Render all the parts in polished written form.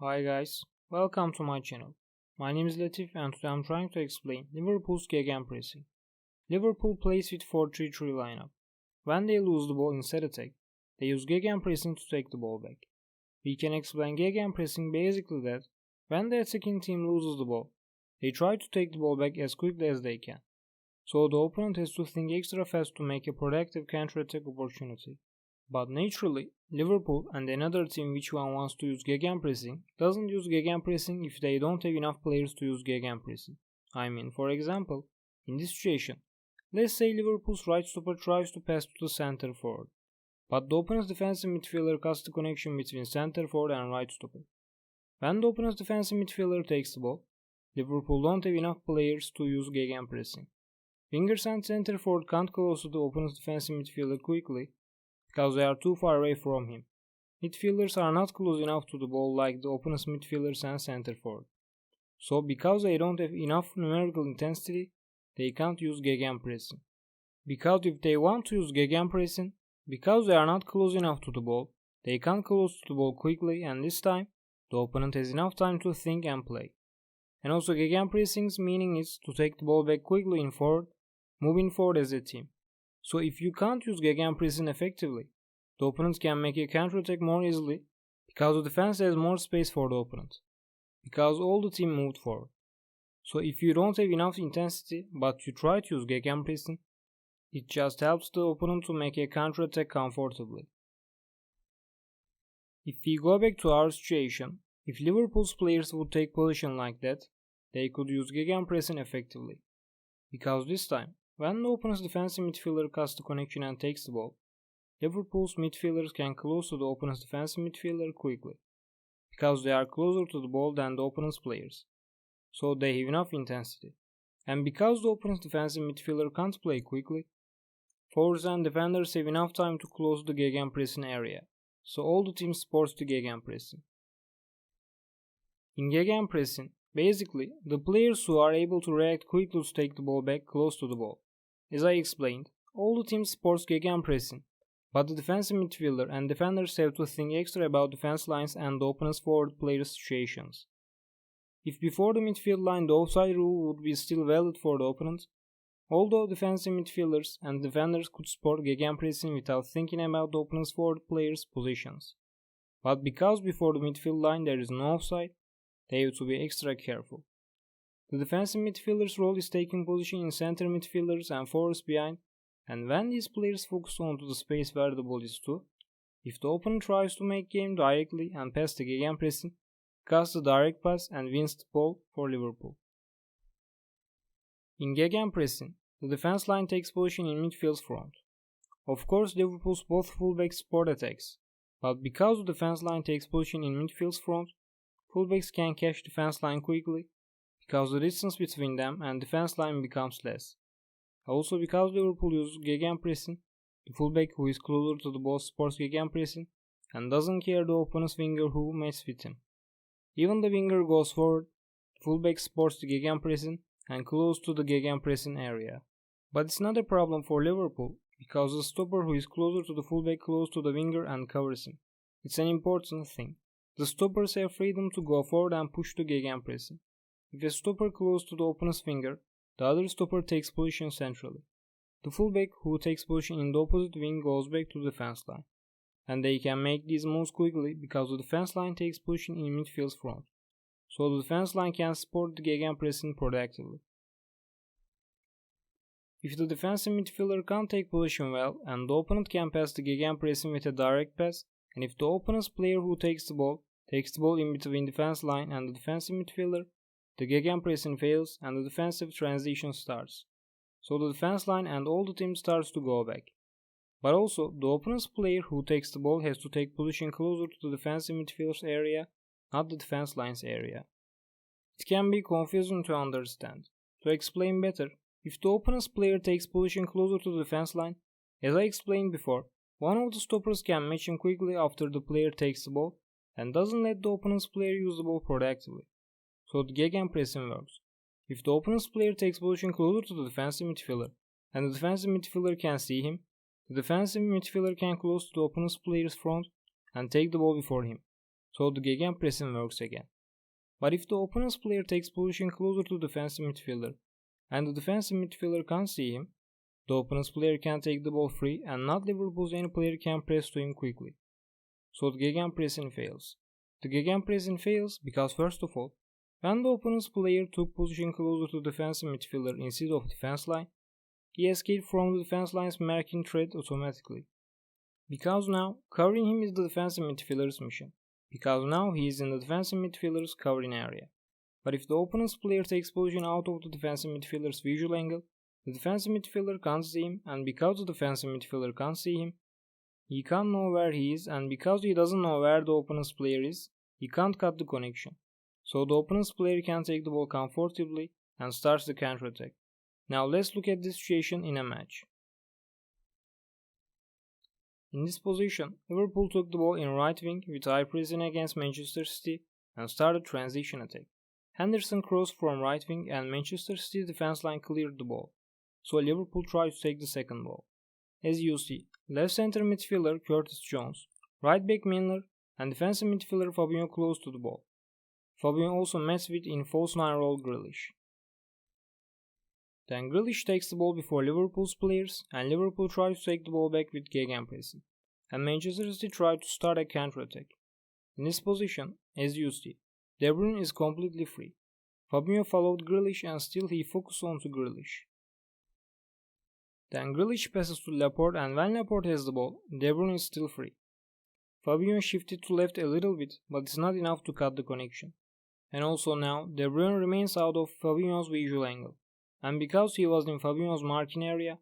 Hi guys, welcome to my channel. My name is Latif and today I'm trying to explain Liverpool's Gegenpressing. Liverpool plays with 4-3-3 lineup. When they lose the ball in set attack, they use Gegenpressing to take the ball back. We can explain Gegenpressing basically that when the attacking team loses the ball, they try to take the ball back as quickly as they can. So the opponent has to think extra fast to make a productive counter-attack opportunity. But naturally, Liverpool and another team which one wants to use Gegenpressing doesn't use Gegenpressing if they don't have enough players to use Gegenpressing. For example, in this situation, let's say Liverpool's right stopper tries to pass to the center forward, but the opponent's defensive midfielder cuts the connection between center forward and right stopper. When the opponent's defensive midfielder takes the ball, Liverpool don't have enough players to use Gegenpressing. Wingers and center forward can't close to the opponent's defensive midfielder quickly because they are too far away from him. Midfielders are not close enough to the ball like the opponent's midfielders and center forward. So because they don't have enough numerical intensity, they can't use Gegenpressing. Because if they want to use Gegenpressing, because they are not close enough to the ball, they can't close to the ball quickly, and this time, the opponent has enough time to think and play. And also Gegenpressing's meaning is to take the ball back quickly in forward, moving forward as a team. So if you can't use Gegenpressing effectively, the opponent can make a counter-attack more easily because the defense has more space for the opponent, because all the team moved forward. So if you don't have enough intensity but you try to use Gegenpressing, it just helps the opponent to make a counter-attack comfortably. If we go back to our situation, if Liverpool's players would take position like that, they could use Gegenpressing effectively. Because this time, when the opponent's defensive midfielder cuts the connection and takes the ball, Liverpool's midfielders can close to the opponent's defensive midfielder quickly, because they are closer to the ball than the opponent's players, so they have enough intensity. And because the opponent's defensive midfielder can't play quickly, forwards and defenders have enough time to close the Gegenpressing area, so all the teams supports the Gegenpressing. In Gegenpressing, basically, the players who are able to react quickly to take the ball back close to the ball. As I explained, all the teams supports Gegenpressing, but the defensive midfielder and defenders have to think extra about defense lines and the opponent's forward players' situations. If before the midfield line the offside rule would be still valid for the opponent, although defensive midfielders and defenders could support Gegenpressing without thinking about the opponent's forward players' positions. But because before the midfield line there is no offside, they have to be extra careful. The defensive midfielder's role is taking position in center midfielders and forwards behind, and when these players focus onto the space where the ball is to, if the opponent tries to make game directly and pass the Gegenpressing, cuts the direct pass and wins the ball for Liverpool. In Gegenpressing, the defense line takes position in midfield's front. Of course, Liverpool's both fullbacks support attacks, but because the defense line takes position in midfield's front, fullbacks can catch defense line quickly because the distance between them and defense line becomes less. Also because Liverpool uses Gegenpressing, the fullback who is closer to the ball supports Gegenpressing and doesn't care the opponent's winger who messes with him. Even the winger goes forward, the fullback supports the Gegenpressing and close to the Gegenpressing area. But it's not a problem for Liverpool because the stopper who is closer to the fullback close to the winger and covers him. It's an important thing. The stoppers have freedom to go forward and push the Gegenpressing. If a stopper close to the opponent's winger, the other stopper takes position centrally. The fullback who takes position in the opposite wing goes back to the defense line, and they can make these moves quickly because the defense line takes position in midfield's front, so the defense line can support the Gegenpressing productively. If the defensive midfielder can't take position well and the opponent can pass the Gegenpressing with a direct pass, and if the opponent's player who takes the ball in between defense line and the defensive midfielder, the Gegenpressing fails and the defensive transition starts. So the defense line and all the team starts to go back. But also, the opponent's player who takes the ball has to take position closer to the defensive midfielder's area, not the defense line's area. It can be confusing to understand. To explain better, if the opponent's player takes position closer to the defense line, as I explained before, one of the stoppers can match him quickly after the player takes the ball and doesn't let the opponent's player use the ball productively. So the Gegenpressing works. If the opponent's player takes position closer to the defensive midfielder and the defensive midfielder can see him, the defensive midfielder can close to the opponent's player's front and take the ball before him. so the gegenpressing works again. But if the opponent's player takes position closer to the defensive midfielder and the defensive midfielder can't see him, the opponent's player can take the ball free and not Liverpool's any player can press to him quickly. So the gegenpressing fails. The gegenpressing fails because first of all, when the opponent's player took position closer to the defensive midfielder instead of defense line, he escaped from the defense line's marking threat automatically. Because now, covering him is the defensive midfielder's mission. Because now he is in the defensive midfielder's covering area. But if the opponent's player takes position out of the defensive midfielder's visual angle, the defensive midfielder can't see him, and because the defensive midfielder can't see him, he can't know where he is, and because he doesn't know where the opponent's player is, he can't cut the connection. So the opponent's player can take the ball comfortably and starts the counter-attack. Now let's look at this situation in a match. In this position, Liverpool took the ball in right wing with high pressing against Manchester City and started transition attack. Henderson crossed from right wing and Manchester City defense line cleared the ball. So Liverpool tried to take the second ball. As you see, left center midfielder Curtis Jones, right back Milner and defensive midfielder Fabinho close to the ball. Fabinho also matched with in false 9 role Grealish. Then Grealish takes the ball before Liverpool's players and Liverpool tries to take the ball back with gegenpressing. And Manchester City tried to start a counter-attack. In this position, as you see, De Bruyne is completely free. Fabinho followed Grealish and still he focused on to Grealish. Then Grealish passes to Laporte and when Laporte has the ball, De Bruyne is still free. Fabinho shifted to left a little bit but it's not enough to cut the connection. And also now, De Bruyne remains out of Fabinho's visual angle. And because he was in Fabinho's marking area,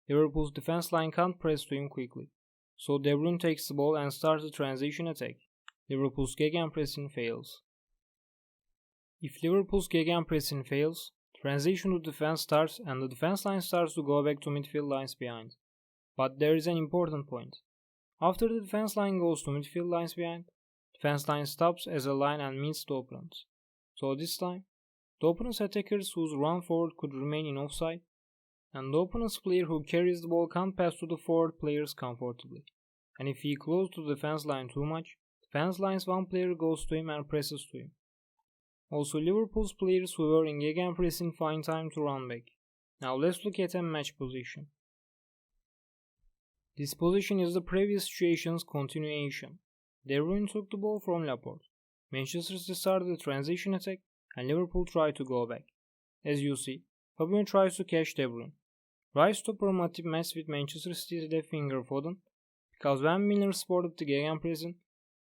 Liverpool's defense line can't press to him quickly. So De Bruyne takes the ball and starts the transition attack. Liverpool's gegenpressing fails. If Liverpool's gegenpressing fails, transition to defense starts and the defense line starts to go back to midfield lines behind. But there is an important point. After the defense line goes to midfield lines behind, defense line stops as a line and meets the opponent. So this time, the opponent's attackers whose run forward could remain in offside, and the opponent's player who carries the ball can't pass to the forward players comfortably. And if he close to the defense line too much, defense line's one player goes to him and presses to him. Also Liverpool's players who were in gegenpressing find time to run back. Now let's look at a match position. This position is the previous situation's continuation. De Bruyne took the ball from Laporte. Manchester City started the transition attack and Liverpool tried to go back. As you see, Fabinho tries to catch De Bruyne. Right stopper Matip matched with Manchester City's left winger Foden because when Milner spotted the gegenpressing,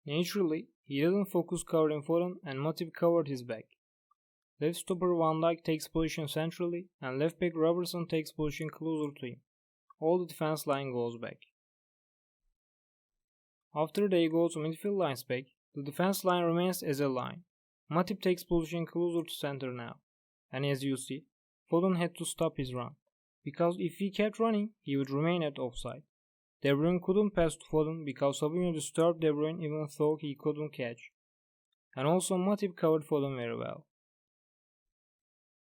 naturally he didn't focus covering Foden and Matip covered his back. Left stopper Van Dijk takes position centrally and left back Robertson takes position closer to him. All the defense line goes back. After they go to midfield lines back, the defense line remains as a line. Matip takes position closer to center now, and as you see, Foden had to stop his run, because if he kept running, he would remain at offside. De Bruyne couldn't pass to Foden because Fabinho disturbed De Bruyne even though he couldn't catch, and also Matip covered Foden very well.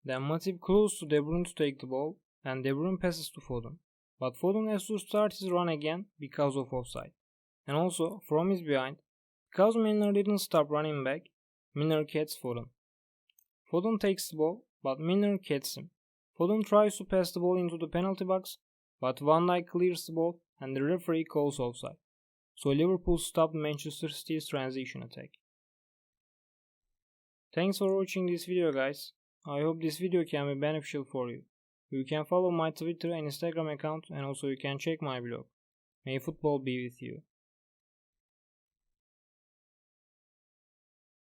Then Matip close to De Bruyne to take the ball, and De Bruyne passes to Foden, but Foden has to start his run again because of offside, and also from his behind, because Milner didn't stop running back, Milner catches Foden. Foden takes the ball, but Milner catches him. Foden tries to pass the ball into the penalty box, but Van Dijk clears the ball and the referee calls offside. So Liverpool stopped Manchester City's transition attack. Thanks for watching this video guys. I hope this video can be beneficial for you. You can follow my Twitter and Instagram account and also you can check my blog. May football be with you.